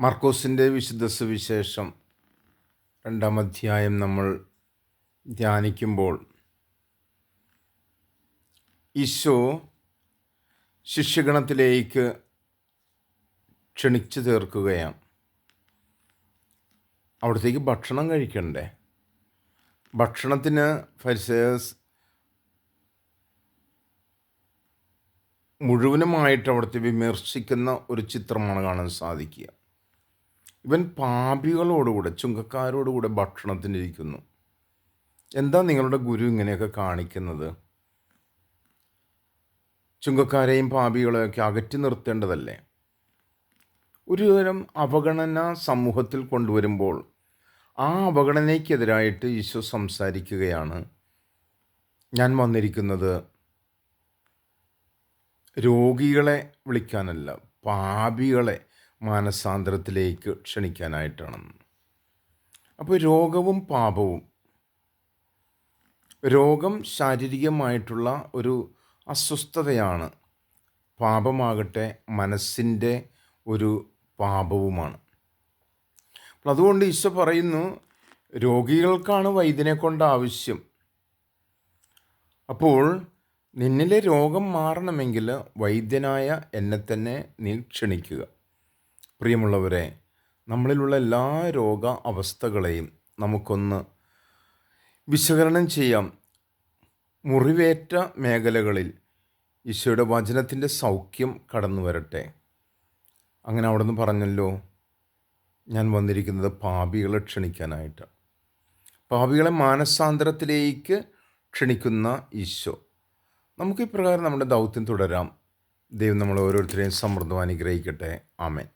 മർക്കോസിൻ്റെ വിശുദ്ധ സുവിശേഷം 2-ാം അധ്യായം നമ്മൾ ധ്യാനിക്കുമ്പോൾ ഈശോ ശിഷ്യഗണത്തിലേക്ക് ക്ഷണിച്ചു ചേർക്കുകയാണ്. അവിടത്തേക്ക് ഭക്ഷണം കഴിക്കണ്ടേ? ഭക്ഷണത്തിന് ഫരിസേയസ് മുഴുവനുമായിട്ട് അവിടുത്തെ വിമർശിക്കുന്ന ഒരു ചിത്രമാണ് കാണാൻ സാധിക്കുക. ഇവൻ പാപികളോടുകൂടെ, ചുങ്കക്കാരോടുകൂടെ ഭക്ഷണത്തിനിരിക്കുന്നു. എന്താ നിങ്ങളുടെ ഗുരു ഇങ്ങനെയൊക്കെ കാണിക്കുന്നത്? ചുങ്കക്കാരെയും പാപികളെയൊക്കെ അകറ്റി നിർത്തേണ്ടതല്ലേ? ഒരു തരം അവഗണന സമൂഹത്തിൽ കൊണ്ടുവരുമ്പോൾ ആ അവഗണനയ്ക്കെതിരായിട്ട് ഈശോ സംസാരിക്കുകയാണ്. ഞാൻ വന്നിരിക്കുന്നത് രോഗികളെ വിളിക്കാനല്ല, പാപികളെ മാനസാന്തരത്തിലേക്ക് ക്ഷണിക്കാനായിട്ടാണെന്ന്. അപ്പോൾ രോഗവും പാപവും, രോഗം ശാരീരികമായിട്ടുള്ള ഒരു അസ്വസ്ഥതയാണ്, പാപമാകട്ടെ മനസ്സിൻ്റെ ഒരു പാപവുമാണ്. അപ്പോൾ അതുകൊണ്ട് ഈശോ പറയുന്നു, രോഗികൾക്കാണ് വൈദ്യനെ കൊണ്ട് ആവശ്യം. അപ്പോൾ നിന്നിലെ രോഗം മാറണമെങ്കിൽ വൈദ്യനായ എന്നെ തന്നെ നീ ക്ഷണിക്കുക. പ്രിയമുള്ളവരെ, നമ്മളിലുള്ള എല്ലാ രോഗ അവസ്ഥകളെയും നമുക്കൊന്ന് വിശകലനം ചെയ്യാം. മുറിവേറ്റ മേഖലകളിൽ ഈശോയുടെ വചനത്തിൻ്റെ സൗഖ്യം കടന്നു വരട്ടെ. അങ്ങനെ അവിടെ നിന്ന് പറഞ്ഞല്ലോ, ഞാൻ വന്നിരിക്കുന്നത് പാപികളെ ക്ഷണിക്കാനായിട്ട്. പാപികളെ മാനസാന്തരത്തിലേക്ക് ക്ഷണിക്കുന്ന ഈശോ. നമുക്ക് ഇപ്രകാരം നമ്മുടെ ദൗത്യം തുടരാം. ദൈവം നമ്മളെ ഓരോരുത്തരെയും സമൃദ്ധം അനുഗ്രഹിക്കട്ടെ. ആമേൻ.